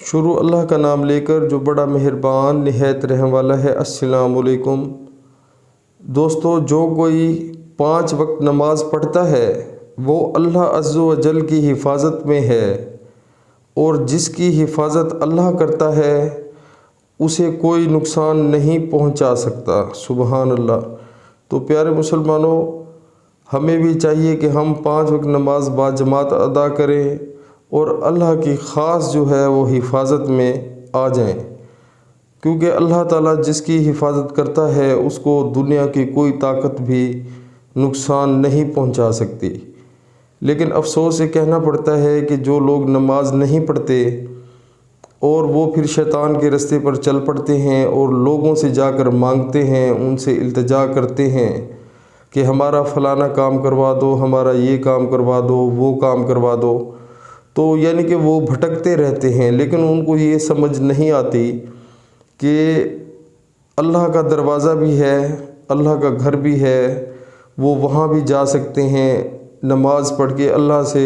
شروع اللہ کا نام لے کر جو بڑا مہربان نہایت رحم والا ہے۔ السلام علیکم دوستو، جو کوئی 5 وقت نماز پڑھتا ہے وہ اللہ عز و جل کی حفاظت میں ہے، اور جس کی حفاظت اللہ کرتا ہے اسے کوئی نقصان نہیں پہنچا سکتا۔ سبحان اللہ۔ تو پیارے مسلمانوں، ہمیں بھی چاہیے کہ ہم 5 وقت نماز باجماعت ادا کریں اور اللہ کی خاص جو ہے وہ حفاظت میں آ جائیں، کیونکہ اللہ تعالیٰ جس کی حفاظت کرتا ہے اس کو دنیا کی کوئی طاقت بھی نقصان نہیں پہنچا سکتی۔ لیکن افسوس سے کہنا پڑتا ہے کہ جو لوگ نماز نہیں پڑھتے اور وہ پھر شیطان کے رستے پر چل پڑتے ہیں اور لوگوں سے جا کر مانگتے ہیں، ان سے التجا کرتے ہیں کہ ہمارا فلانا کام کروا دو، ہمارا یہ کام کروا دو، وہ کام کروا دو، تو یعنی کہ وہ بھٹکتے رہتے ہیں، لیکن ان کو یہ سمجھ نہیں آتی کہ اللہ کا دروازہ بھی ہے، اللہ کا گھر بھی ہے، وہ وہاں بھی جا سکتے ہیں، نماز پڑھ کے اللہ سے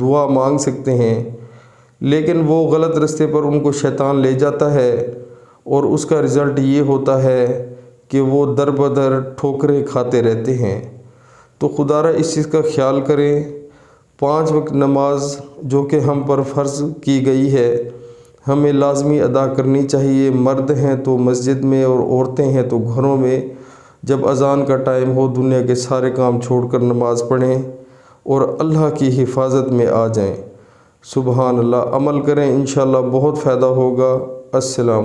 دعا مانگ سکتے ہیں، لیکن وہ غلط رستے پر ان کو شیطان لے جاتا ہے، اور اس کا رزلٹ یہ ہوتا ہے کہ وہ در بدر ٹھوکریں کھاتے رہتے ہیں۔ تو خدا را اس چیز کا خیال کریں۔ 5 وقت نماز جو کہ ہم پر فرض کی گئی ہے ہمیں لازمی ادا کرنی چاہیے۔ مرد ہیں تو مسجد میں اور عورتیں ہیں تو گھروں میں، جب اذان کا ٹائم ہو دنیا کے سارے کام چھوڑ کر نماز پڑھیں اور اللہ کی حفاظت میں آ جائیں۔ سبحان اللہ۔ عمل کریں، انشاءاللہ بہت فائدہ ہوگا۔ السلام